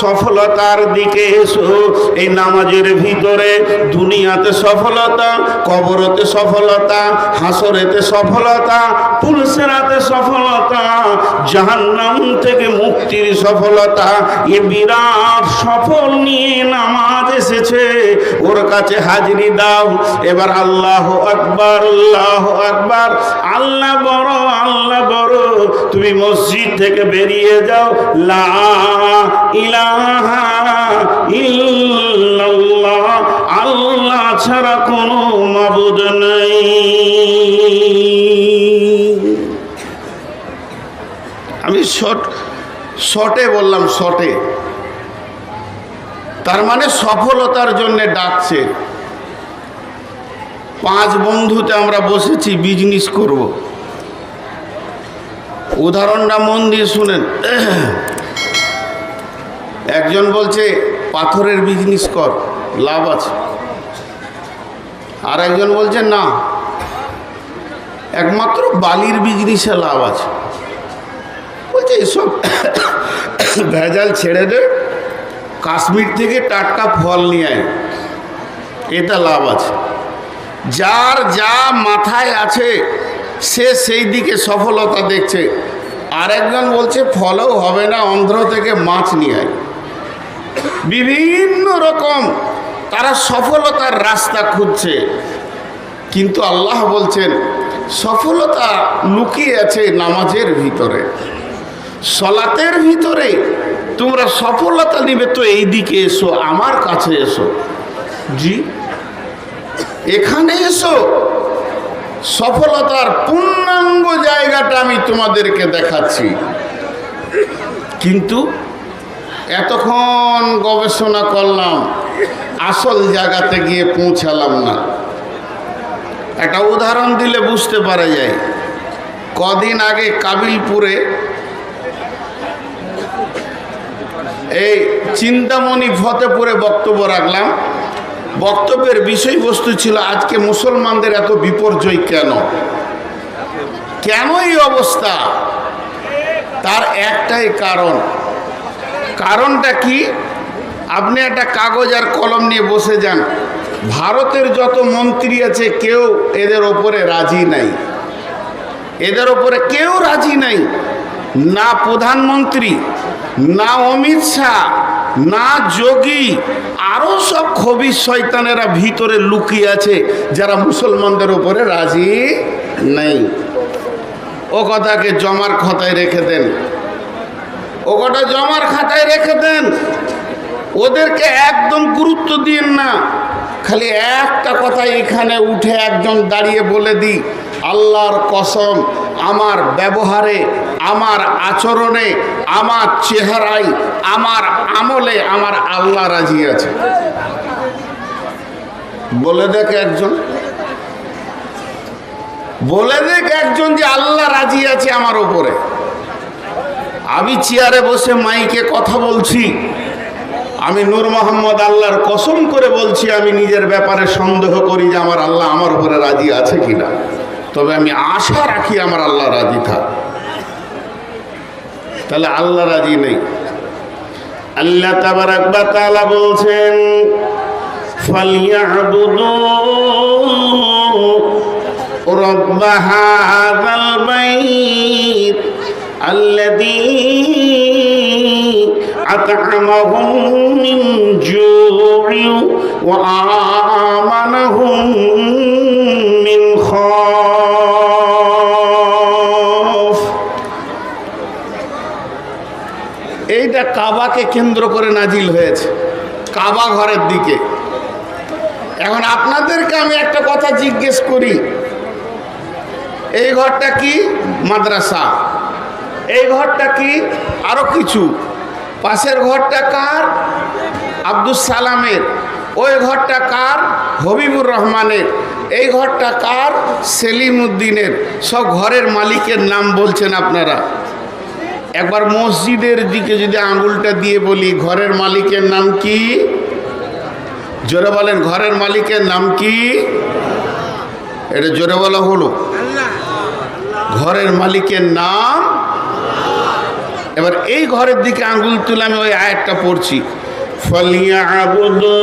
সফলতার দিকে এসো। এই নামাজের ভিতরে দুনিয়াতে সফলতা, কবরতে সফলতা, হাসরেতে সফলতা, পুলসেরাতে সফলতা, জাহান্নাম থেকে মুক্তির সফলতা, এ বিরাট সফল নিয়ে নামাজ এসেছে। ওর কাছে হাজিরি দাও। এবার আল্লাহু আকবার, আল্লাহু আকবার, আল্লাহ বড়, আল্লাহ বড়। তুমি মসজিদ থেকে বেরিয়ে যাও, লা ইলাহা ইল্লাল্লাহ, আল্লাহ ছাড়া কোনো মাবুদ নাই। আমি শর্টে বললাম, শর্টে। তার মানে সফলতার জন্য ডাকছে। 5 বন্ধুতে আমরা বসেছি, বিজনেস করব। উদাহরণটা মন দিয়ে শুনেন। একজন বলছে পাথরের বিজনেস কর, লাভ আছে। আর একজন বলছে না, একমাত্র বালির বিজনেসে লাভ আছে। বলছে এসব ভেজাল ছেড়ে দে, কাশ্মীর থেকে টাটকা ফল নিয়ে আয়, এটা লাভ আছে। যার যা মাথায় আছে সে সেই দিকে সফলতা দেখছে। আরেকজন বলছে ফলও হবে না, অন্ধ্র থেকে মাছ নিয়ে আয়। বিভিন্ন রকম তারা সফলতার রাস্তা খুঁজছে। কিন্তু আল্লাহ বলছেন সফলতা লুকিয়ে আছে নামাজের ভিতরে, সলাতের ভিতরে। তোমরা সফলতা নিবে তো এই দিকে এসো, আমার কাছে এসো। জি, এখানে এসো। সফলতার পূর্ণাঙ্গ জায়গাটা আমি তোমাদেরকে দেখাচ্ছি। কিন্তু এতক্ষণ গবেষণা করলাম, আসল জায়গাতে গিয়ে পৌঁছালাম না। একটা উদাহরণ দিলে বুঝতে পারা যায়। কদিন আগে কাবিলপুরে এই চিন্তামণি ফতেপুরে বক্তব্য রাখলাম। বক্তব্যের বিষয়বস্তু ছিল আজকে মুসলমানদের এত বিপর্যয় কেন, কেন এই অবস্থা? তার একটাই কারণ। কারণটা কি? আপনি একটা কাগজ আর কলম নিয়ে বসে যান, ভারতের যত মন্ত্রী আছে কেউ এদের ওপরে রাজি নাই। এদের ওপরে কেউ রাজি নাই। না প্রধানমন্ত্রী, না অমিত শাহ, না যোগী, আরও সব খবিশ শয়তানেরা ভিতরে লুকিয়ে আছে যারা মুসলমানদের ওপরে রাজি নেই। ও কথাকে জমার খাতায় রেখে দেন, ও কথা জমার খাতায় রেখে দেন। ওদেরকে একদম গুরুত্ব দিন না। খালি একটা কথা এখানে উঠে একজন দাঁড়িয়ে বলে দিই, আল্লাহর কসম, আমার ব্যবহারে, আমার আচরণে, আমার চেহারায়, আমার আমলে আমার আল্লাহ রাজি আছে। বলে দেখ একজন, বলে দেখ একজন যে আল্লাহ রাজি আছে আমার ওপরে। আমি চেয়ারে বসে মাইকে কথা বলছি, আমি নূর মোহাম্মদ আল্লাহর কসম করে বলছি, আমি নিজের ব্যাপারে সন্দেহ করি যে আমার আল্লাহ আমার উপরে রাজি আছে কিনা। তবে আমি আশা রাখি আমার আল্লাহ রাজি থাক। তাহলে আল্লাহ রাজি নেই। আল্লাহ তাবারাক ওয়া তাআলা বলছেন ফালইয়াবুদু রাব্ব হাযাল বাইত আল্লাযী আত'আমাহুম মিন জু'ইন ওয়া আমানাহুম মিন খাউফ। এইটা কাবাকে কেন্দ্র করে নাজিল হয়েছে, কাবা ঘরের দিকে। এখন আপনাদেরকে আমি একটা কথা জিজ্ঞেস করি, এই ঘরটা কি? মাদ্রাসা। এই ঘরটা কি? আরো কিছু। পাশের ঘরটা কার? আব্দুল সালামের। ওই ঘরটা কার? হবিবুর রহমানের। এই ঘরটা কার? সেলিম উদ্দিনের। সব ঘরের মালিকের নাম বলছেন আপনারা। একবার মসজিদের দিকে যদি আঙুলটা দিয়ে বলি, ঘরের মালিকের নাম কি? জোরে বলেন, ঘরের মালিকের নাম কি? এটা জোরে বলা হলো। ঘরের মালিকের নাম এবার এই ঘরের দিকে আঙ্গুল তুলে আমি ওই আয়াতটা পড়ছি, ফালিয়াবুদু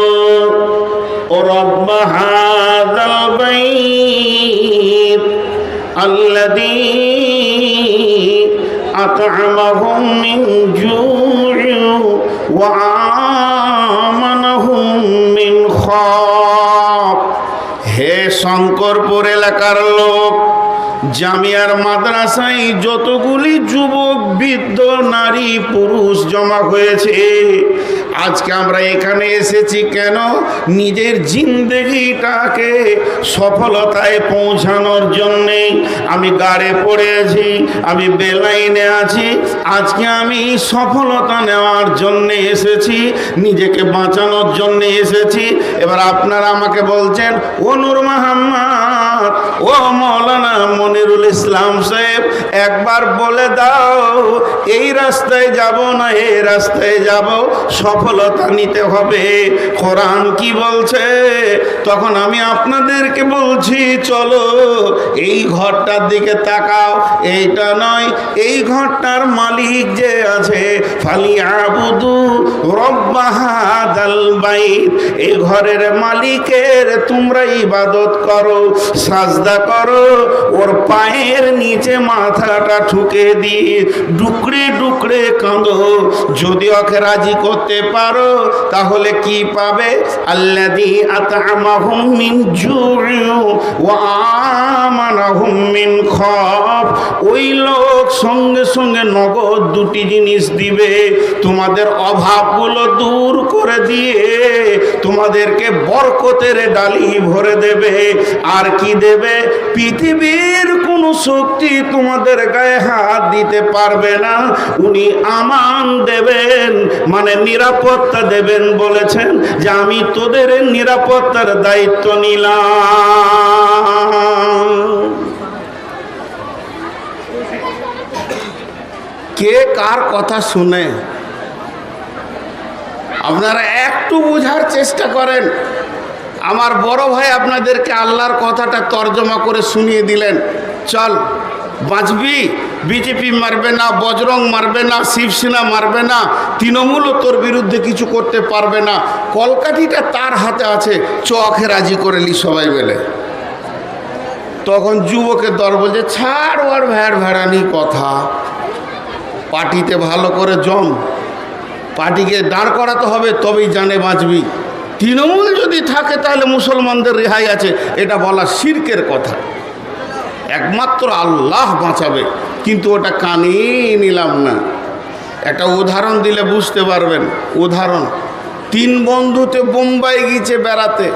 রাব্ব হাযাল বাইত আল্লাযী আত'আমাহুম মিন জু'ইন ওয়া আমানাহুম মিন খাউফ। হে শঙ্করপুর এলাকার লোক, জামিয়ার মাদ্রাসায় যতগুলি যুবক, বৃদ্ধ, নারী, পুরুষ জমা হয়েছে, আজকে আমরা এখানে এসেছি কেন? নিজের জিন্দেগিটাকে সফলতায় পৌঁছানোর জন্যে। আমি গাড়ে পড়ে আছি, আমি বেলাইনে আছি, আজকে আমি সফলতা নেওয়ার জন্যে এসেছি, নিজেকে বাঁচানোর জন্যে এসেছি। এবার আপনারা আমাকে বলছেন, ও নূর মোহাম্মদ, ও মৌলানা মনিরুল ইসলাম সাহেব, একবার বলে দাও এই রাস্তায় যাব না এই রাস্তায় যাব, সফলতা নিতে হবে, কোরআন কি বলছে? তখন আমি আপনাদেরকে বলছি, চলো এই ঘরটার দিকে তাকাও, এইটা নয়, এই ঘরটার মালিক যে আছে, ফালিয়াবুদু রাব্ব হাযাল বাইত, এই ঘরের মালিকের তোমরা ইবাদত করো, সাজদা করো, ওর পায়ের নিচে মাথাটা ঠুকে দিয়ে ডুকরে ডুকরে কাঁদো। যদি ওকে রাজি করতে পারো তাহলে কি পাবে? আল্লাযী আত'আমাহুম মিন জু'ইন ওয়া আমানাহুম মিন খাউফ। ওই লোক সঙ্গে সঙ্গে নগদ দুটি জিনিস দিবে, তোমাদের অভাবগুলো দূর করে দিয়ে তোমাদেরকে বরকতের ডালি ভরে দেবে। আর কি দেবে? পৃথিবীর কোনো শক্তি তোমাদের গায়ে হাত দিতে পারবে না, উনি আমান দেবেন, মানে নিরাপত্তা দেবেন। বলেছেন যে আমি তোদের নিরাপত্তার দায়িত্ব নিলাম। কে কার কথা শুনে? আপনারা একটু বোঝার চেষ্টা করেন। আমার বড় ভাই আপনাদেরকে আল্লাহর কথাটা তর্জমা করে শুনিয়ে দিলেন, চল বাঁচবি, বিজেপি মারবে না, বজরং মারবে না, শিবসেনা মারবে না, তৃণমূলও তোর বিরুদ্ধে কিছু করতে পারবে না, কলকাঠিটা তার হাতে আছে, চোখে রাজি করে নি সবাই মিলে। তখন যুবকের দল বলছে, ছাড় ওর ভ্যাড় ভেড়ানি কথা, পার্টিতে ভালো করে জম, পার্টিকে দাঁড় করাতে হবে, তবেই জানে বাঁচবি। তৃণমূল যদি থাকে তাহলে মুসলমানদের রেহাই আছে, এটা বলা শিরকের কথা, একমাত্র আল্লাহ বাঁচাবে। কিন্তু ওটা কানে নিলাম না। একটা উদাহরণ দিলে বুঝতে পারবেন। উদাহরণ, 3 বন্ধুতে বোম্বাই গিয়েছে বেড়াতে,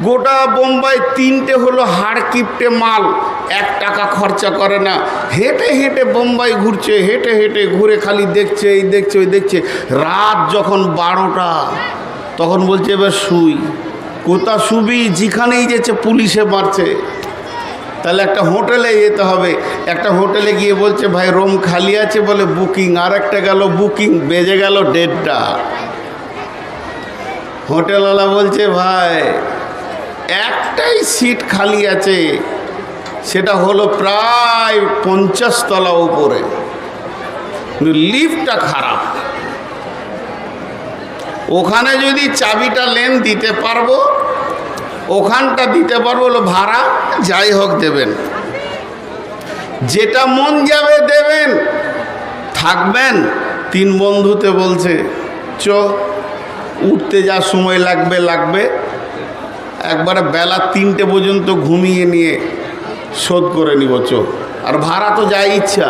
গোটা বোম্বাই 3টে হলো হাড় কিপটে মাল, 1 টাকা খরচা করে না, হেঁটে হেঁটে বোম্বাই ঘুরছে, হেঁটে হেঁটে ঘুরে খালি দেখছে, এই দেখছে ওই দেখছে। রাত যখন 12টা তখন বলছে এবার শুই। কোথা শুবি? যেখানেই যেছে পুলিশে মারছে। তাহলে একটা হোটেলে যেতে হবে। একটা হোটেলে গিয়ে বলছে ভাই রুম খালি আছে, বলে বুকিং। আর একটা গেল বুকিং, বেজে গেল 1:30টা। হোটেলওয়ালা বলছে ভাই একটাই সিট খালি আছে, সেটা হলো প্রায় 50 তলা উপরে, লিফটটা খারাপ, ওখানে যদি চাবিটা লেন দিতে পারবো, ওখানটা দিতে পারবো, হলো ভাড়া যাই হোক দেবেন, যেটা মন যাবে দেবেন, থাকবেন। 3 বন্ধুতে বলছে চ, উঠতে যা সময় লাগবে, একবারে বেলা 3টে পর্যন্ত ঘুমিয়ে নিয়ে শোধ করে নিব, চ। আর ভাড়া তো যাই ইচ্ছা।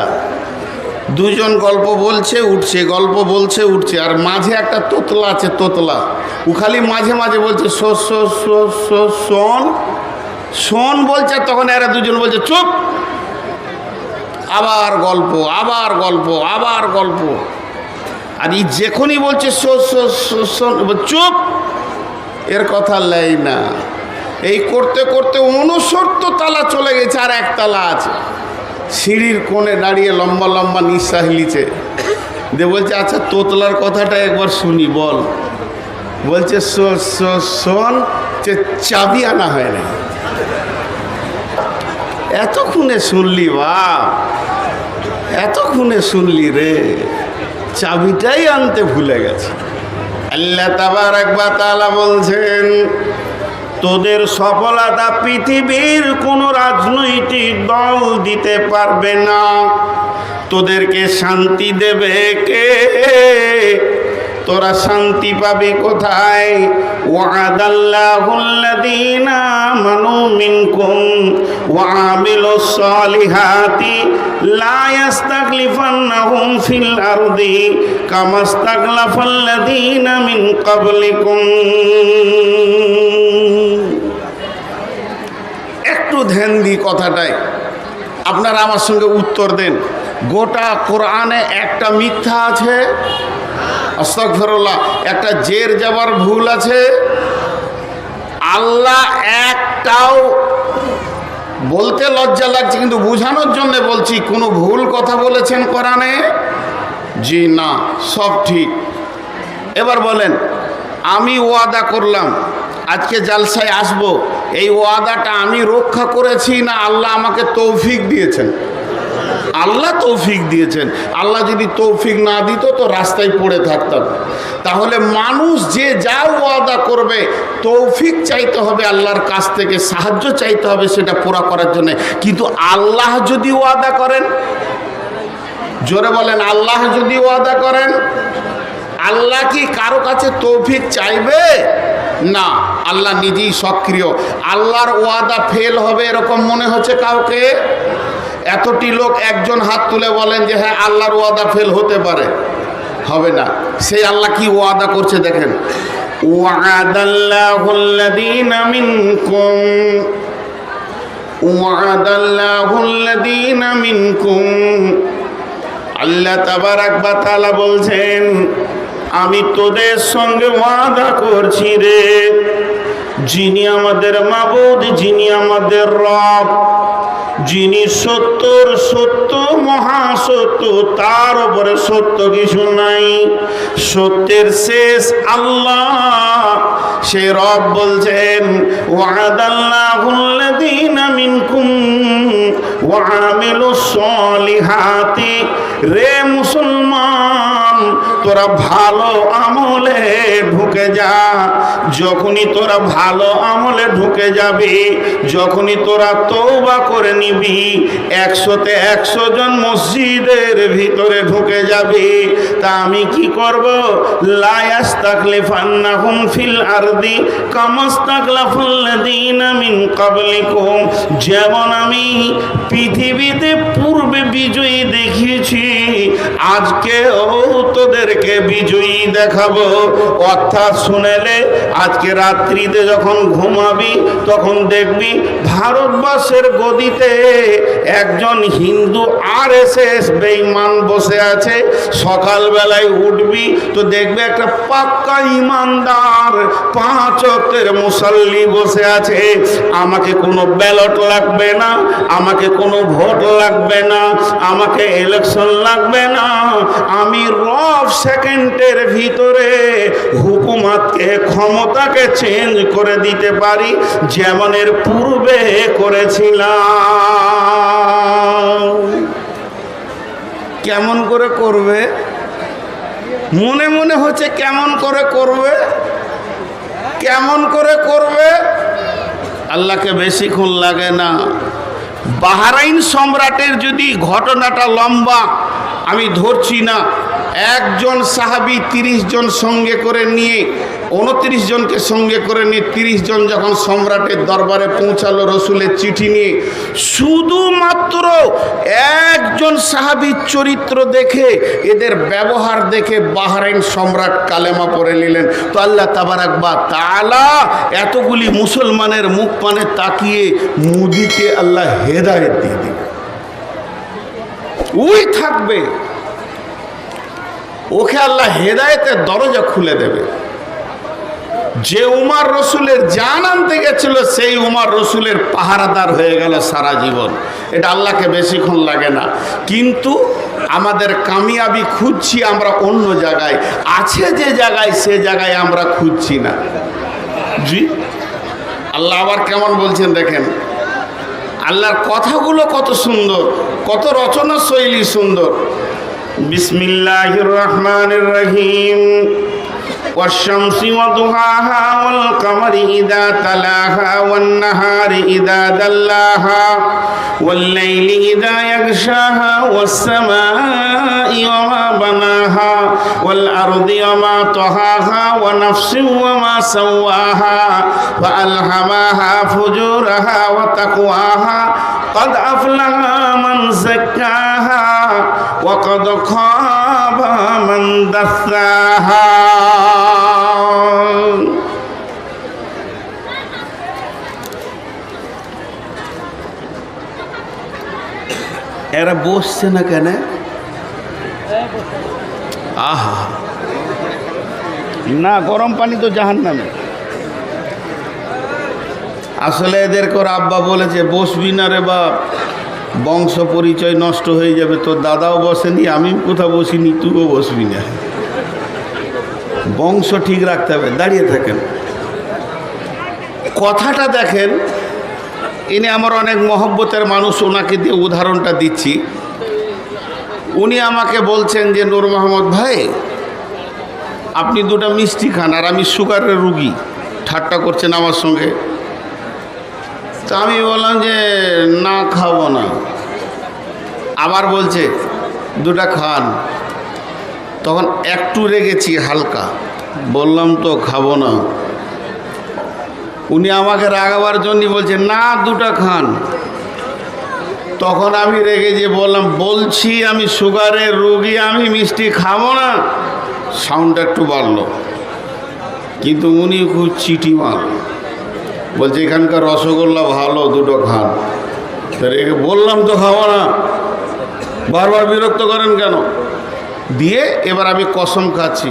2 জন গল্প বলছে উঠছে, গল্প বলছে উঠছে, আর মাঝে একটা তোতলা আছে, তোতলা, ও খালি মাঝে মাঝে বলছে শোন শোন বলছে। তখন এরা 2 জন বলছে চুপ, আবার গল্প, আবার গল্প, আবার গল্প। আর এই যখনই বলছে শোন চুপ, এর কথা লেই না। এই করতে করতে 69 তলা চলে গেছে, আর 1 তলা আছে। সিঁড়ির কোণে দাঁড়িয়ে লম্বা লম্বা নিঃশ্বাস নিচ্ছে, দিয়ে বলছে আচ্ছা তোতলার কথাটা একবার শুনি, বল। বলছে শোন, চাবি আনা হয় না। এতক্ষণে শুনলি, বা এতক্ষণে শুনলি রে। চাবিটাই আনতে ভুলে গেছে। আল্লাহ তাবারক ওয়া তাআলা বলছেন, তোদের সফলতা পৃথিবীর কোন রাজনৈতিক দল দিতে পারবে না। তোদেরকে শান্তি দেবে কে? তোরা শান্তি পাবি কোথায়? ওয়াদাল্লাহুল্লাযীনা আমানু মিনকুম ওয়া আমিলুস সালিহাতি লা ইস্তাখলিফান্নাহুম ফিল আরদি কামা ইস্তাখলাফাল্লাযীনা মিন ক্বাবলিকুম। একটু ধ্যান দিই কথাটায়, আপনারা আমার সঙ্গে উত্তর দেন। গোটা কোরআনে একটা মিথ্যা আছে? আস্তাগফিরুল্লাহ। একটা জের যাবার ভুল আছে? আল্লাহ একটাও, বলতে লজ্জা লাগছে কিন্তু বোঝানোর জন্য বলছি, কোনো ভুল কথা বলেছেন কোরআনে? জি না, সব ঠিক। এবার বলেন, আমি ওয়াদা করলাম আজকে জালসায় আসব, এই ওয়াদাটা আমি রক্ষা করেছি না আল্লাহ আমাকে তৌফিক দিয়েছেন? আল্লাহ তৌফিক দিয়েছেন। আল্লাহ যদি তৌফিক না দিত তো রাস্তায় পড়ে থাকতাম। তাহলে মানুষ যে যা ওয়াদা করবে তৌফিক চাইতে হবে আল্লাহর কাছ থেকে, সাহায্য চাইতে হবে সেটা পুরা করার জন্য। কিন্তু আল্লাহ যদি ওয়াদা করেন, জোরে বলেন, আল্লাহ যদি ওয়াদা করেন, আল্লাহ কি কারো কাছে তৌফিক চাইবে? না, আল্লাহ নিজেই সক্রিয়। আল্লাহর ওয়াদা ফেল হবে এরকম মনে হচ্ছে কাউকে? এতটি লোক একজন হাত তুলে বলেন যে হ্যাঁ আল্লাহর ওয়াদা ফেল হতে পারে। হবে না। সেই আল্লাহ কি ওয়াদা করছে দেখেন, ওয়াদাল্লাহুল্লাযীনা মিনকুম ওয়াদাল্লাহুল্লাযীনা মিনকুম। আল্লাহ তাবারক ওয়া তাআলা বলছেন, আমি তোদের সঙ্গে ওয়াদা করছি রে, যিনি আমাদের মাবুদ, যিনি আমাদের রব, যিনি সত্যর সত্য, মহাসত্য, তার উপরে সত্য কিছু নাই, সত্যের শেষ আল্লাহ। সে রব বলছেন, ওয়াদাল্লাহুল্লাযীনা মিনকুম ওয়া আমিলুস সালিহাতি। রে মুসলমান, তোরা ভালো আমলে ঢুকে যা। যখনই তোরা ভালো আমলে ঢুকে যাবি, যখনই তোরা তওবা করে নিবি, 100-তে 100 জন মসজিদের ভিতরে ঢুকে যাবি, তা আমি কি করব? লা ইস্তাখলিফান্নাহুম ফিল আরদি কামা ইস্তাখলাফাল্লাযীনা মিন ক্বাবলিকুম। যেমন আমি পৃথিবীতে পূর্বে বিজয়ী দেখিয়েছি, আজকেও তোদেরকে বিজয়ী দেখাবো। অর্থাৎ শুনেলে, আজকে রাত্রিতে যখন ঘুমাবি তখন দেখবি ভারতবর্ষের গদিতে একজন হিন্দু RSS বেঈমান বসে আছে। সকালবেলায় উঠবি তো দেখবে একটা পাক্কা ইমানদার 5 ওয়াক্তের মুসল্লি বসে আছে। আমাকে কোনো ব্যালট লাগবে না, আমাকে কোনো ভোট লাগবে না, আমাকে ইলেকশন লাগবে না। আমি রব সেকেন্ডের ভিতরে হুকুমতকে, ক্ষমতাকে চেঞ্জ করে দিতে পারি, যেমন এর পূর্বে করেছিলাম। কেমন করে করবে? মনে মনে হচ্ছে কেমন করে করবে, কেমন করে করবে? আল্লাহকে বেশিক্ষণ লাগে না। বাহরাইন সম্রাটের যদি ঘটনাটা লম্বা, আমি ধরছি না। একজন সাহাবী 30 জন সঙ্গে করে নিয়ে, 29 জনকে সঙ্গে করে নিয়ে 30 জন যখন সম্রাটের দরবারে পৌঁছালো রসুলের চিঠি নিয়ে, শুধুমাত্র একজন সাহাবীর চরিত্র দেখে, এদের ব্যবহার দেখে বাহরাইন সম্রাট কালেমা পড়ে নিলেন। তো আল্লাহ তাবারক ওয়া তাআলা এতগুলি মুসলমানের মুখ পানে তাকিয়ে মুদিকে আল্লাহ হেদায়েত দিয়ে দিবে। ওই থাকবে, ওকে আল্লাহ হেদায়েতের দরজা খুলে দেবে। যে উমর রসুলের জান আনতে গেছিল, সেই উমর রসুলের পাহারাদার হয়ে গেল সারা জীবন। এটা আল্লাহকে বেশিক্ষণ লাগে না। কিন্তু আমাদের কামিয়াবি খুঁজছি আমরা অন্য জায়গায়, আছে যে জায়গায়, সে জায়গায় আমরা খুঁজছি না। জি, আল্লাহ আবার কেমন বলছেন দেখেন। আল্লাহর কথাগুলো কত সুন্দর, কত রচনা শৈলী সুন্দর। বিসমিল্লাহির রহমানির রহিম। والشمس وضحاها والقمر إذا تلاها والنهار إذا دلاها والليل إذا يغشاها والسماء وما بناها والأرض وما طحاها ونفس وما سواها فألهمها فجورها وتقواها قد أفلح من زكاها وقد خاب من دثاها। এরা বসছে না কেন? আহা, না গরম পানি তো জাহান্নামে। আসলে এদেরকে ওর আব্বা বলেছে বসবি না রে বাপ, বংশ পরিচয় নষ্ট হয়ে যাবে। তোর দাদাও বসেনি, আমি কোথাও বসিনি, তুইও বসবি না। বংশ ঠিক রাখতে হবে। দাঁড়িয়ে থাকেন। কথাটা দেখেন, ইনি আমার অনেক মহব্বতের মানুষ, ওনাকে দিয়ে উদাহরণটা দিচ্ছি। উনি আমাকে বলছেন যে নূর মোহাম্মদ ভাই, আপনি দুটো মিষ্টি খান, আর আমি সুগারের রুগী। ঠাট্টা করছেন আমার সঙ্গে। তো আমি বললাম যে না, খাবো না। আবার বলছে দুটা খান। তখন একটু রেগেছি হালকা, বললাম তো খাবো না। উনি আমাকে রাগাবার জন্য বলছে না, দুটা খান। তখন আমি রেগে যে বললাম, বলছি আমি সুগারের রোগী, আমি মিষ্টি খাবো না। সাউন্ডটা একটু বাড়লো, কিন্তু উনি খুব চিঠি মারল। বলছে এখানকার রসগোল্লা ভালো, দুটো খান। রেগে বললাম তো খাবো না, বারবার বিরক্ত করেন কেন? দিয়ে এবার আমি কসম খাচ্ছি,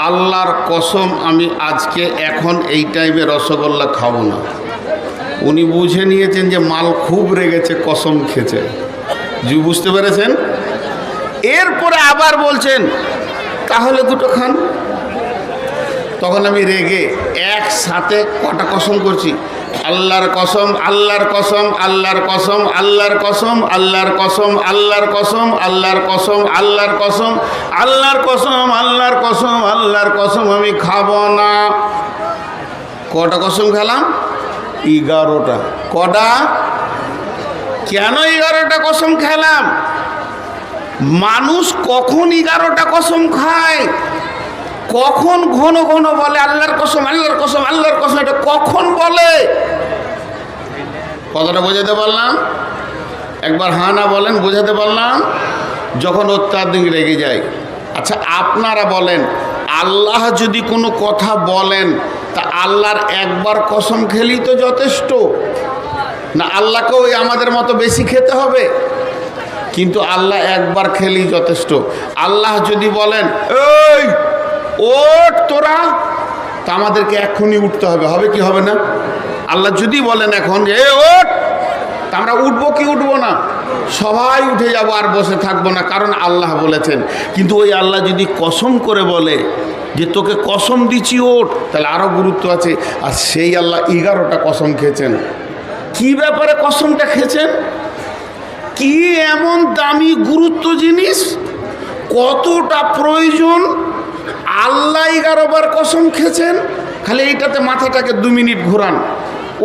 আল্লাহর কসম, আমি আজকে এখন এই টাইমে রসগোল্লা খাবো না। উনি বুঝে নিয়েছেন যে মাল খুব রেগেছে, কসম খেয়েছে। জি, বুঝতে পেরেছেন? এরপরে আবার বলছেন তাহলে দুটো খান। তখন আমি রেগে একসাথে কটা কসম করছি, আল্লাহর কসম, আল্লাহর কসম, আল্লাহর কসম, আল্লাহর কসম, আল্লাহর কসম, আল্লাহর কসম, আল্লাহর কসম, আল্লাহর কসম, আল্লাহর কসম, আল্লাহর কসম, আল্লাহর কসম, আমি খাবো না। কটা কসম খেলাম? 11টা। কটা? কেন 11টা কসম খেলাম? মানুষ কখন 11টা কসম খায়? কখন ঘন ঘন বলে আল্লাহর কসম, আল্লাহর কসম, আল্লাহর কসম? এটা কখন বলে? কথাটা বোঝাতে পারলাম? একবার হ্যাঁ না বলেন, বোঝাতে পারলাম? যখন অত্যাধিক রেগে যায়। আচ্ছা আপনারা বলেন, আল্লাহ যদি কোনো কথা বলেন তা আল্লাহর একবার কসম খেলেই তো যথেষ্ট না? আল্লাহকে ওই আমাদের মতো বেশি খেতে হবে? কিন্তু আল্লাহ একবার খেলেই যথেষ্ট। আল্লাহ যদি বলেন এই ওঠ তোরা, তা আমাদেরকে এখনই উঠতে হবে, হবে কি হবে না? আল্লাহ যদি বলেন এখন যে এ ওঠ, তা আমরা উঠবো কি উঠবো না? সবাই উঠে যাব, আর বসে থাকবো না, কারণ আল্লাহ বলেছেন। কিন্তু ওই আল্লাহ যদি কসম করে বলে যে তোকে কসম দিচ্ছি ওঠ, তাহলে আরও গুরুত্ব আছে। আর সেই আল্লাহ 11টা কসম খেয়েছেন। কি ব্যাপারে কসমটা খেয়েছেন? কি এমন দামি গুরুত্ব জিনিস, কতটা প্রয়োজন? আল্লাহ 11 বার কসম খেয়েছেন। খালি এইটাতে মাথাটাকে 2 মিনিট ঘোরান।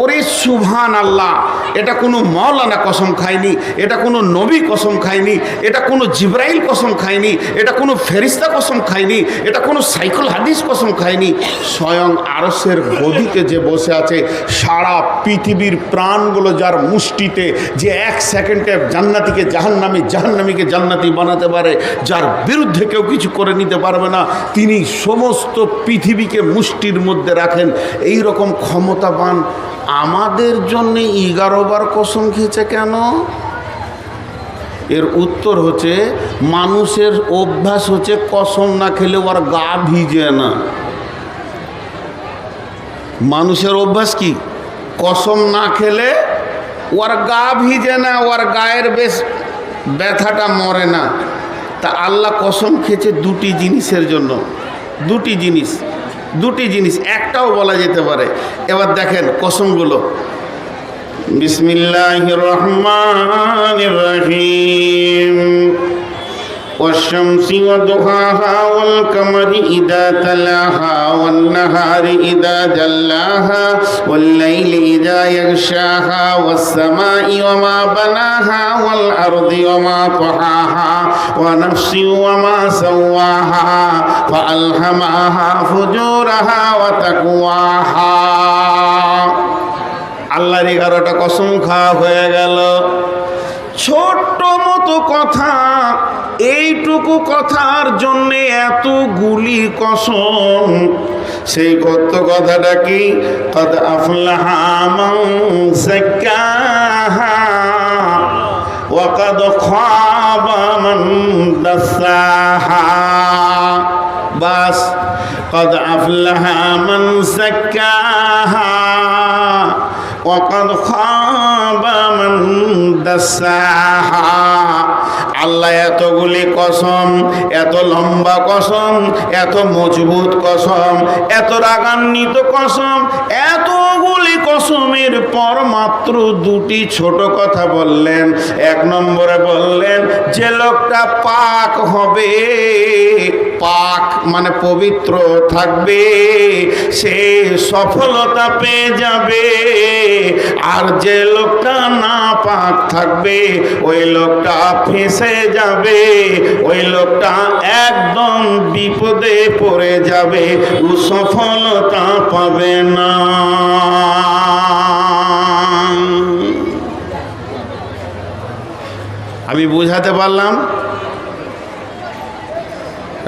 ওরে সুবহান আল্লাহ, এটা কোনো মাওলানা কসম খায়নি, এটা কোনো নবী কসম খায়নি, এটা কোনো জিব্রাইল কসম খায়নি, এটা কোনো ফেরিস্তা কসম খায়নি, এটা কোনো সাইকুল হাদিস কসম খায়নি। স্বয়ং আরশের গদিতে যে বসে আছে, সারা পৃথিবীর প্রাণগুলো যার মুষ্টিতে, যে 1 সেকেন্ডে জান্নাতিকে জাহান্নামী, জাহান্নামীকে জান্নাতি বানাতে পারে, যার বিরুদ্ধে কেউ কিছু করে নিতে পারবে না, তিনি সমস্ত পৃথিবীকে মুষ্টির মধ্যে রাখেন। এই রকম ক্ষমতাবান আমাদের জন্যে 11 বার কসম খেয়েছে কেন? এর উত্তর হচ্ছে, মানুষের অভ্যাস হচ্ছে কসম না খেলে ওর গা ভিজে না। মানুষের অভ্যাস কি? কসম না খেলে ওর গা ভিজে না, ওর গায়ের বেশ ব্যথাটা মরে না। তা আল্লাহ কসম খেয়েছে 2টি জিনিসের জন্য। 2টি জিনিস, একটাও বলা যেতে পারে। এবার দেখেন কসমগুলো। বিসমিল্লাহির রহমানির রহিম। والشمس وضحاها والقمر إذا تلاها والنهار إذا جلاها والليل إذا يغشاها والسماء وما بناها والأرض وما طحاها ونفس وما سواها فألهمها فجورها وتقواها আল্লাহর 11টা কসম খাওয়া হয়ে গেল। ছোট্ট মতো কথা, এইটুকু কথার জন্য এতগুলি কসম। সেই কত কথাটা কি? কদ আফলাহা মান যাক্কাহা ওয়া কদ খাবা মান দাসাহা। বাস, কদ আফলাহা মান যাক্কাহা ওয়া কদ খাবা মান দাসাহা। আল্লাহ এতগুলি কসম, এত লম্বা কসম, এত মজবুত কসম, এত রাগান্বিত কসম, এতগুলি কসমের পর মাত্র দুটি ছোট কথা বললেন। এক নম্বরে বললেন যে লোকটা পাক হবে, পাক মানে পবিত্র থাকবে, সে সফলতা পেয়ে যাবে। আর যে লোকটা না পাক থাকবে ওই লোকটা ফেঁসে যাবে, ওই লোকটা একদম বিপদে পড়ে যাবে, ও সফলতা পাবে না। আমি বুঝাতে পারলাম?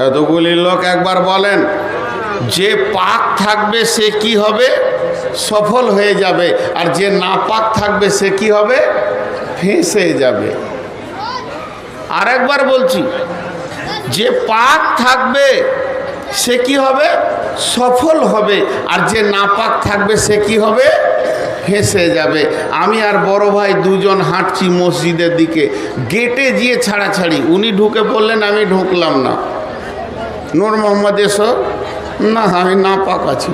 এতগুলি লোক একবার বলেন যে পাক থাকবে সে কি হবে? সফল হয়ে যাবে। আর যে না পাক থাকবে সে কি হবে? ফেঁসে যাবে। আর একবার বলছি, যে পাক থাকবে সে কি হবে? সফল হবে। আর যে নাপাক থাকবে সে কি হবে? ফেঁসে যাবে। আমি আর বড় ভাই দুজন হাঁটছি মসজিদের দিকে, গেটে গিয়ে ছাড়াছাড়ি। উনি ঢুকে পড়লেন, আমি ঢুকলাম না। নূর মোহাম্মদ এসো। না, আমি নাপাক আছি,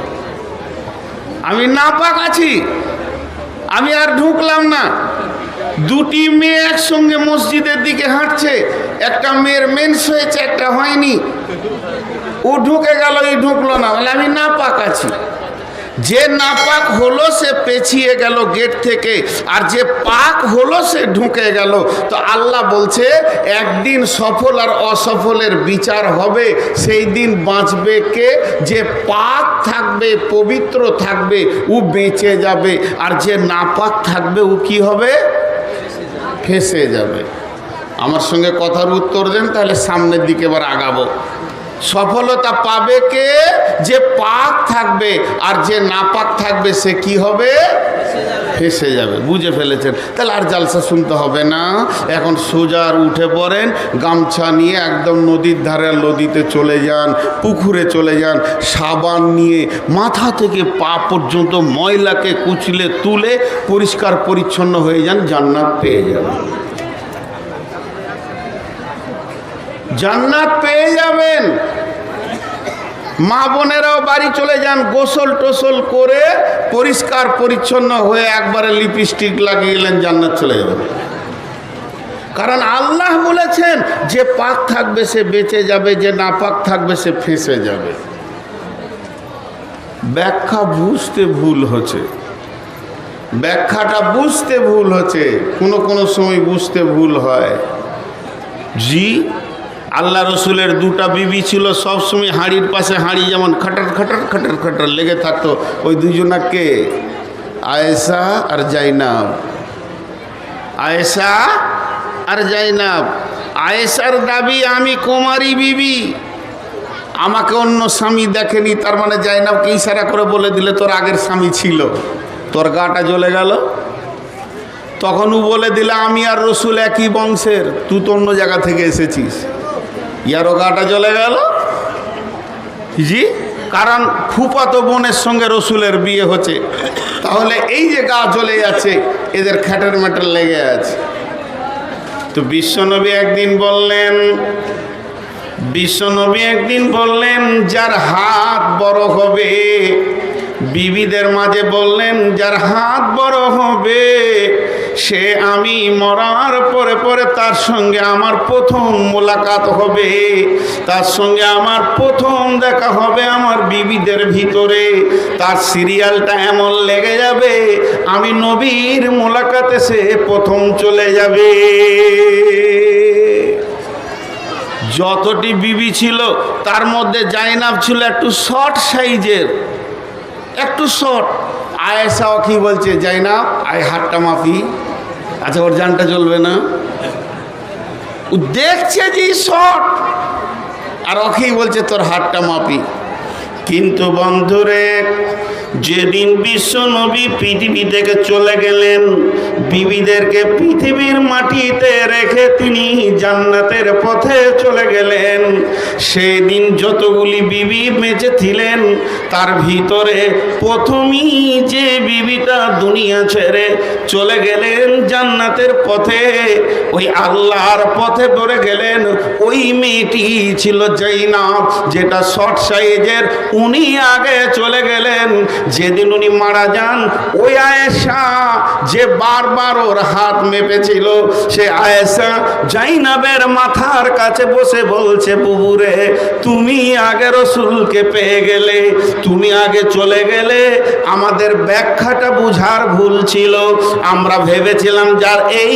আমি নাপাক আছি, আমি আর ঢুকলাম না। দুটি মেয়ে একসঙ্গে মসজিদের দিকে হাঁটছে, একটা মেয়ের মেন্স হয়েছে, একটা হয়নি। ও ঢুকে গেল, এই ঢুকলো না, বলে আমি নাপাক আছি। যে নাপাক হলো সে পেছিয়ে গেল গেট থেকে, আর যে পাক হলো সে ঢুকে গেল। তো আল্লাহ বলছে একদিন সফল আর অসফলের বিচার হবে। সেই দিন বাঁচবে কে? যে পাক থাকবে, পবিত্র থাকবে, ও বেঁচে যাবে। আর যে নাপাক থাকবে ও কি হবে? ফেঁসে যাবে। আমার সঙ্গে কথার উত্তর দেন, তাহলে সামনের দিকে এবার আগাবো। সফলতা পাবে কে? যে পাক থাকবে। আর যে নাপাক থাকবে সে কি হবে? ফেঁসে যাবে। বুঝে ফেলেছেন? তাহলে আর জালসা শুনতে হবে না। এখন সোজার উঠে পড়েন, গামছা নিয়ে একদম নদীর ধারে, নদীতে চলে যান, পুকুরে চলে যান, সাবান নিয়ে মাথা থেকে পা পর্যন্ত ময়লাকে কুচলে তুলে পরিষ্কার পরিচ্ছন্ন হয়ে যান, জান্নাত পেয়ে যাবেন। জান্নাত পেয়ে যাবেন। মা বোনেরাও বাড়ি চলে যান, গোসল টোসল করে পরিষ্কার পরিচ্ছন্ন হয়ে একবারে লিপস্টিক লাগিয়ে গেলেন, জান্নাত চলে যাবেন। কারণ আল্লাহ বলেছেন যে পাক থাকবে সে বেঁচে যাবে, যে না পাক থাকবে সে ফেঁসে যাবে। ব্যাখ্যা বুঝতে ভুল হচ্ছে, ব্যাখ্যাটা বুঝতে ভুল হচ্ছে, কোনো সময় বুঝতে ভুল হয়। জি, আল্লাহ রসুলের দুটা বিবি ছিল, সবসময় হাঁড়ির পাশে হাঁড়ি যেমন খাটার খাটার খাটার খাটার লেগে থাকতো। ওই দুজনাকে আয়েশা আর জাইনাব, আয়েশা আর জাইনাব। আয়েশার দাবি আমি কুমারী বিবি, আমাকে অন্য স্বামী দেখেনি। তার মানে জাইনাবকে ইশারা করে বলে দিলে তোর আগের স্বামী ছিল, তোর গাটা জ্বলে গেল। তখন ও বলে দিলে আমি আর রসুল একই বংশের, তুই তো অন্য জায়গা থেকে এসেছিস, ইয়ারও গাটা জ্বলে গেল। জি, কারণ ফুফাতো বোনের সঙ্গে রসুলের বিয়ে হচ্ছে। তাহলে এই যে গা জ্বলে যাচ্ছে, এদের খ্যাটের ম্যাটের লেগে আছে। তো বিশ্বনবী একদিন বললেন যার হাত বড় হবে, বিবিদের মাঝে বললেন যার হাত বড় হবে সে আমি মরার পরে পরে তার সঙ্গে আমার প্রথম মোলাকাত হবে, তার সঙ্গে আমার প্রথম দেখা হবে আমার বিবিদের ভিতরে। তার সিরিয়ালটা এমন লেগে যাবে, আমি নবীর মোলাকাতে সে প্রথম চলে যাবে। যতটি বিবি ছিল তার মধ্যে জাইনাব ছিল একটু শর্ট সাইজের, একটু শর্ট। আয়েশাও কি বলছে, জাইনাব আয় হাতটা মাপি। আচ্ছা ওর জানটা চলবে না, ও দেখছে যে শর্ট, আর ওকেই বলছে তোর হাতটা মাপি। কিন্তু বন্ধুরে, যেদিন বিশ্ব নবী পৃথিবী থেকে চলে গেলেন, বিবিদেরকে পৃথিবীর মাটিতে রেখে তিনি জান্নাতের পথে চলে গেলেন, সেই দিন যতগুলি বিবি বেঁচে ছিলেন তার ভিতরে প্রথমেই যে বিবিটা দুনিয়া ছেড়ে চলে গেলেন জান্নাতের পথে, ওই আল্লাহর পথে পড়ে গেলেন, ওই মেয়েটি ছিল জাইনাব, যেটা শর্ট সাইজের। উনি আগে চলে গেলেন। যেদিন উনি মারা যান, ওই আয়েশা যে বারবার ওর হাত মেপেছিল, সে আয়েশা জাইনাবের মাথার কাছে বসে বলছে, বুবুরে তুমি আগে রসুলকে পেয়ে গেলে, তুমি আগে চলে গেলে, আমাদের ব্যাখ্যাটা বুঝার ভুল ছিল। আমরা ভেবেছিলাম যার এই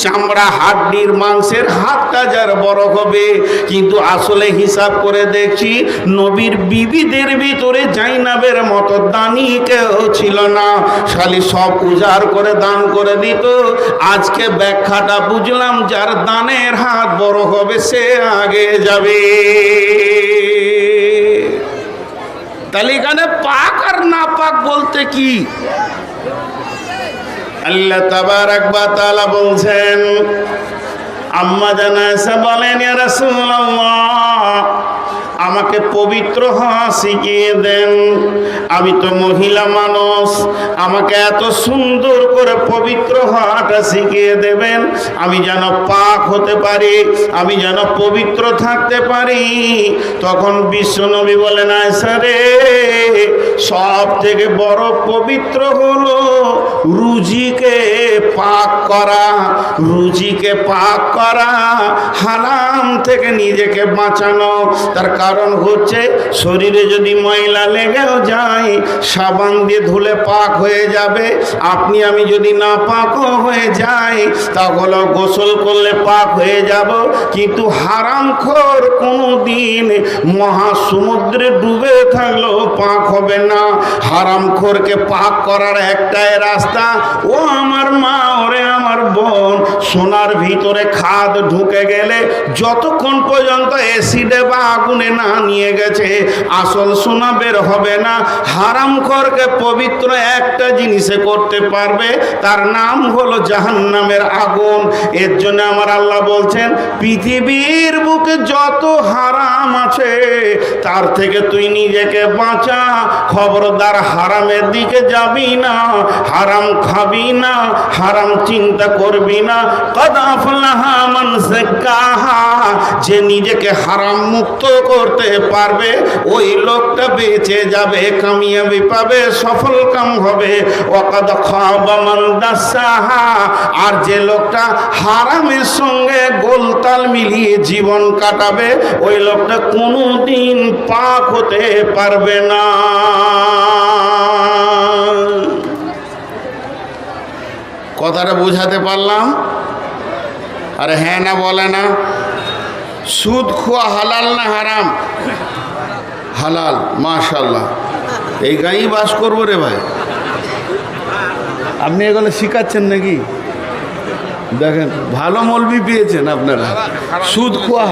চামড়া হাড্ডির মাংসের হাতটা যার বড় হবে, কিন্তু আসলে হিসাব করে দেখছি নবীর বিবিদের ভিতরে জাইনাবের মতো দানি কেউ ছিল না, খালি সব উজাড় করে দান করে দিত। আজকে ব্যাখ্যাটা বুঝলাম, যার দানের হাত বড় হবে সে আগে যাবে। তাহলে এখানে পাক আর না পাক বলতে কি? আল্লাহ তাবারাক ওয়া তাআলা বলছেন, আম্মা জান আয়েশা বলেন, ইয়া রাসূলুল্লাহ আমাকে পবিত্র হওয়া শিখিয়ে দেন। আমি তো মহিলা মানুষ, আমাকে এত সুন্দর করে পবিত্র হওয়াটা শিখিয়ে দেবেন, আমি যেন পাক হতে পারি, আমি যেন পবিত্র থাকতে পারি। তখন বিশ্বনবী বলেন, আয়েশা রে, সব থেকে বড় পবিত্র হলো রুজিকে পাক করা, রুজিকে পাক করা, হারাম থেকে নিজেকে বাঁচানো। তার কারণ হচ্ছে শরীরে যদি ময়লা লেগেও যায়, সাবান দিয়ে ধুলে পাক হয়ে যাবে। আপনি আমি যদি না পাকও হয়ে যাই, তাহলে গোসল করলে পাক হয়ে যাব। কিন্তু হারামখোর কোনো দিন মহাসমুদ্রে ডুবে থাকলেও পাক হবে না। হারামখোরকে পাক করার একটাই রাস্তা, ও আমার মা, ওরে আমার বোন, সোনার ভিতরে খাদ ঢুকে গেলে যতক্ষণ পর্যন্ত অ্যাসিডে বা আগুনে না নিয়ে গেছে, আসল সোনা বের হবে না। হারামখোরকে পবিত্র একটা জিনিসে করতে পারবে, তার নাম হলো জাহান্নামের আগুন। এর জন্য আমার আল্লাহ বলছেন, পৃথিবীর বুকে যত হারাম আছে তার থেকে তুই নিজেকে বাঁচা। খবরদার হারামের দিকে যাবি না, হারাম খাবি না, হারাম চিন্তা করবি না। কদ আফলাহা মান যাক্কাহা, যে নিজেকে হারাম মুক্ত করতে পারবে ওই লোকটা বেঁচে যাবে, কামিয়াবি পাবে, সফল কাম হবে। ওয়াকাদ খাবা মান দাসাহা, আর যে লোকটা হারামের সঙ্গে গোলতাল মিলিয়ে জীবন কাটাবে, ওই লোকটা কোনোদিন পাক হতে পারবে না। কথাটা বোঝাতে পারলাম? আরে হ্যাঁ না বলে না? সুদ খোয়া হালাল না হারাম? হালাল। মাশাআল্লাহ, এই গাঁয়েই বাস করবো রে ভাই। আপনি এগুলো শিখাচ্ছেন নাকি? দেখেন ভালো মৌলবি পেয়েছেন আপনারা। সুদ খোয়া,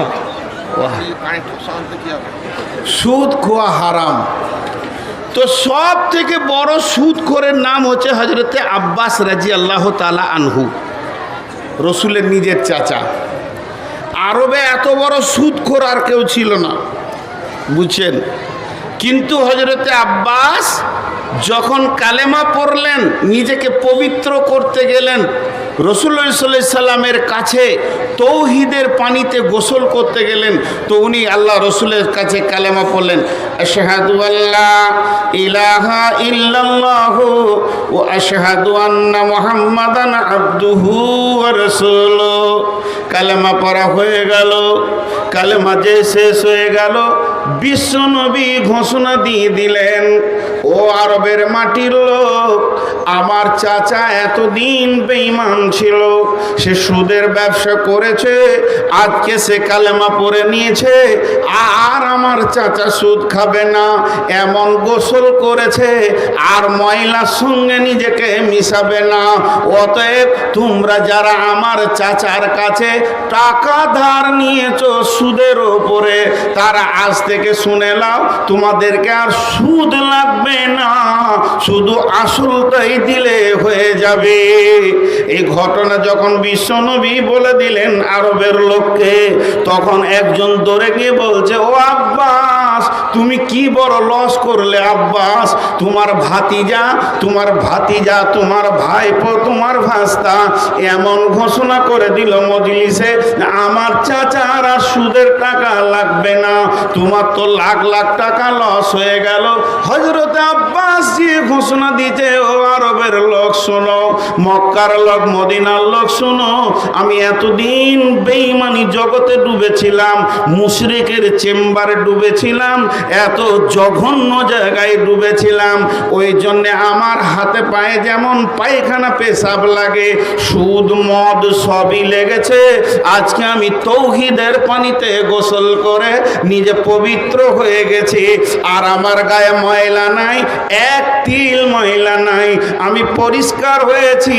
সুদ খোয়া হারাম। তো সব থেকে বড় সুদখোরের নাম হচ্ছে হজরতে আব্বাস রাদিয়াল্লাহু তাআলা আনহু, রসুলের নিজের চাচা। আরবে এত বড় সুদখোর আর কেউ ছিল না, বুঝছেন? কিন্তু হজরতে আব্বাস যখন কালেমা পড়লেন, নিজেকে পবিত্র করতে গেলেন, রাসূলুল্লাহ সাল্লাল্লাহু আলাইহি সাল্লামের কাছে তৌহিদের পানিতে গোসল করতে গেলেন, তো উনি আল্লাহ রসুলের কাছে কালেমা পড়লেন, আশহাদু আল্লা ইলাহা ইল্লাল্লাহু ওয়া আশহাদু আন্না মুহাম্মাদান আবদুহু ওয়া রাসূলুহু। কালেমা পড়া হয়ে গেল। কালেমা যে শেষ হয়ে গেল, বিশ্বনবী ঘোষণা দিয়ে দিলেন, ও আরবের মাটির লোক, আমার চাচা এতদিন বেঈমান ছিল, সে সুদের ব্যবসা করেছে, আজকে সে কালেমা পড়ে নিয়েছে, আর আমার চাচা সুদ খাবে না এমন গোসল করেছে, আর ময়লার সঙ্গে নিজেকে মিশাবে না। অতএব তোমরা যারা আমার চাচার কাছে টাকা ধার নিয়েছো সুদের ওপরে, তারা আজ থেকে শুনে নাও, তোমাদেরকে আর সুদ লাগবে না, শুধু আসলটাই দিলে হয়ে যাবে। এই ঘটনা যখন বিশ্বনবী বলে দিলেন আরবের লোককে, তখন একজন দৌড়ে গিয়ে বলছে, ও আব্বাস, তুমি কি বড় লস করলে আব্বাস, তোমার ভাতিজা, তোমার ভাইপো, তোমার ভাস্তা এমন ঘোষণা করে দিল মজলিসে, আমার চাচার আর সুদের টাকা লাগবে না, তোমার তো লাখ লাখ টাকা লস হয়ে গেল। হযরত আব্বাস যে ঘোষণা দিতে, ও আরবের লোক শোনো, মক্কার লোক, মদিনার লোক শোনো, আমি এতদিন বেঈমানি জগতে ডুবেছিলাম, মুশরিকের চেম্বারে ডুবেছিলাম, এত জঘন্য জায়গায় ডুবেছিলাম, ওই জন্য আমার হাতে পায়ে যেমন পায়খানা পেশাব লাগে, সুদ মদ সবই লেগেছে। আজকে আমি তৌহিদের পানিতে গোসল করে নিজে পবিত্র হয়ে গেছি, আর আমার গায়ে ময়লা নাই, এক তিল ময়লা নাই, আমি পরিষ্কার হয়েছি।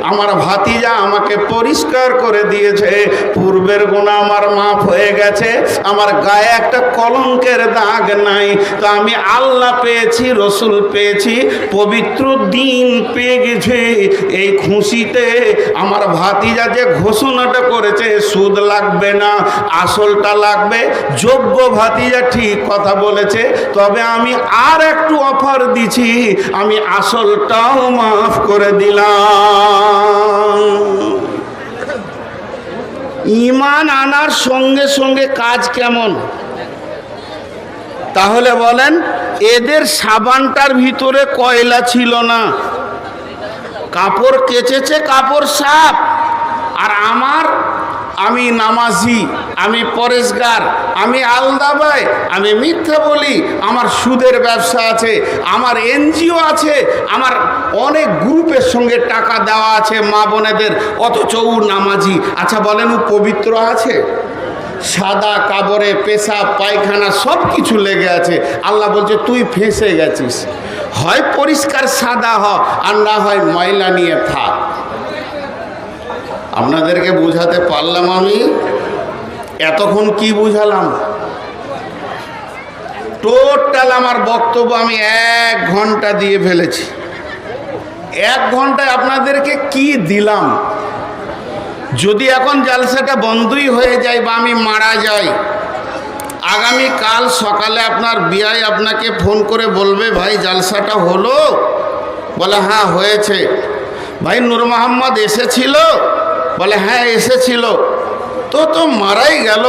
আমার ভাতিজা আমাকে পরিষ্কার করে দিয়েছে, পূর্বের গুনাহ আমার মাফ হয়ে গেছে, আমার গায়ে একটা কলঙ্কের দাগ নাই। তো আমি আল্লাহ পেয়েছি, রসুল পেয়েছি, পবিত্র দিন পেয়ে গেছি। এই খুশিতে আমার ভাতিজা যে ঘোষণাটা করেছে সুদ লাগবে না, আসলটা লাগবে, যোগ্য ভাতিজা ঠিক কথা বলেছে, তবে আমি আর একটু অফার দিছি, আমি আসলটাও মাফ করে দিলাম। ঈমান আনার সঙ্গে সঙ্গে কাজ কেমন? তাহলে বলেন, এদের সাবানটার ভিতরে কয়লা ছিল না, কাপড় কেচেছে, কাপড় সাফ। আর আমি নামাজি, আমি পরেশগার, আমি আলদাবাই, আমি মিথ্যা বলি, আমার সুদের ব্যবসা আছে, আমার এনজিও আছে, আমার অনেক গ্রুপের সঙ্গে টাকা দেওয়া আছে মা বোনেদের, অথচ ও নামাজি। আচ্ছা বলেন, ও পবিত্র আছে? সাদা কাপড়ে পেশাব পায়খানা সব কিছু লেগে আছে। আল্লাহ বলছে তুই ফেঁসে গেছিস, হয় পরিষ্কার সাদা হ, আর না হয় ময়লা নিয়ে থাক। আপনাদেরকে বোঝাতে পারলাম? আমি এতক্ষণ কি বুঝালাম? টোটাল আমার বক্তব্য আমি 1 ঘন্টা দিয়ে ফেলেছি। 1 ঘন্টায় আপনাদেরকে কি দিলাম? যদি এখন জালসাটা বন্ধই হয়ে যায় বা আমি মারা যাই, আগামী কাল সকালে আপনার বিআই আপনাকে ফোন করে বলবে, ভাই জালসাটা হলো? বলে হ্যাঁ হয়েছে। ভাই নূর মোহাম্মদ এসেছিল? বলে হ্যাঁ এসেছিল। তো মারাই গেল।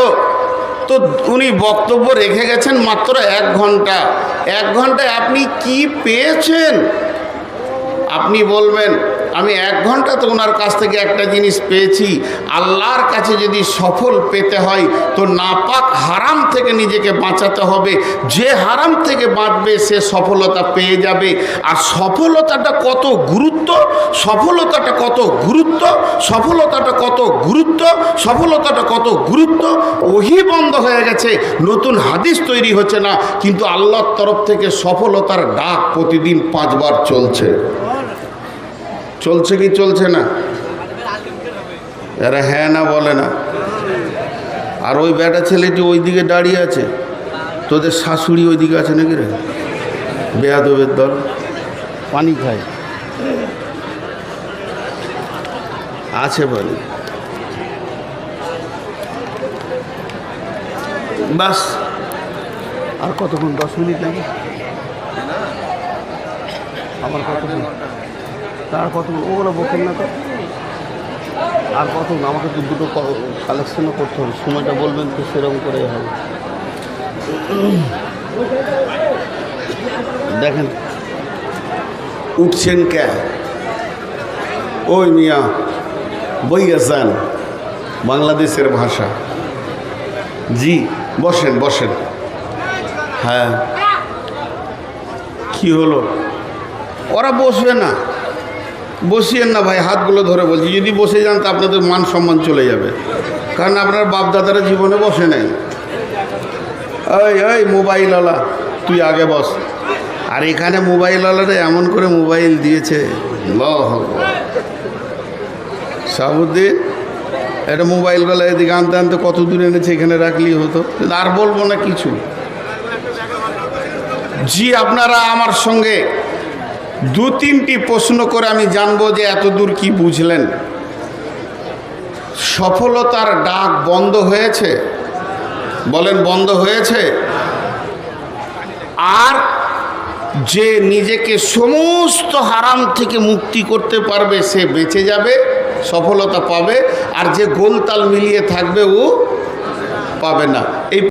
তো উনি বক্তব্য রেখে গেছেন মাত্র 1 ঘন্টা। 1 ঘন্টায় আপনি কি পেয়েছেন? আপনি বলবেন আমি 1 ঘন্টা তো ওনার কাছ থেকে একটা জিনিস পেয়েছি। আল্লাহর কাছে যদি সফল পেতে হয় তো নাপাক হারাম থেকে নিজেকে বাঁচাতে হবে। যে হারাম থেকে বাঁচবে সে সফলতা পেয়ে যাবে। আর সফলতাটা কত গুরুত্ব, সফলতাটা কত গুরুত্ব, সফলতাটা কত গুরুত্ব, সফলতাটা কত গুরুত্ব। ওহি বন্ধ হয়ে গেছে, নতুন হাদিস তৈরি হচ্ছে না, কিন্তু আল্লাহর তরফ থেকে সফলতার ডাক প্রতিদিন 5 বার চলছে। চলছে কি চলছে না? এরা হ্যাঁ না বলে না। আর ওই বেটা ছেলেটি ওই দিকে দাঁড়িয়ে আছে, তোদের শাশুড়ি ওই দিকে আছে নাকি রে? বেয়াদবের দল, পানি খায় আছে বলে। বাস আর কতক্ষণ? 10 মিনিট নাকি? আমার কতক্ষণ? তার কতক্ষণ? ওগুলো বকেন না তো। আর কত আমাকে তো দুটো কালেকশনও করতে হবে, সময়টা বলবেন তো সেরকম করে হবে। দেখেন উঠছেন কে? ওই মিয়া বই গেছেন বাংলাদেশের ভাষা। জি বসেন বসেন। হ্যাঁ কি হলো? ওরা বসবে না, বসিয়েন না ভাই, হাতগুলো ধরে বলছি। যদি বসে যান তা আপনাদের মান সম্মান চলে যাবে, কারণ আপনার বাপ দাদারা জীবনে বসে নাই। ওই ওই মোবাইলওয়ালা তুই আগে বস। আর এখানে মোবাইলওয়ালারা এমন করে মোবাইল দিয়েছে, সাবুদ্দিন এটা মোবাইলগুলো এদিকে আনতে আনতে কত দূরে এনেছে, এখানে রাখলেই হতো। আর বলবো না কিছু। জি আপনারা আমার সঙ্গে দু তিনটি প্রশ্ন করে আমি জানবো যে এত দূর কি বুঝলেন। সফলতার ডাক বন্ধ হয়েছে? বলেন বন্ধ হয়েছে? আর যে নিজেকে সমস্ত হারাম থেকে মুক্তি করতে পারবে সে বেঁচে যাবে, সফলতা পাবে। আর যে গোলতাল মিলিয়ে থাকবে ও পাবে না। এই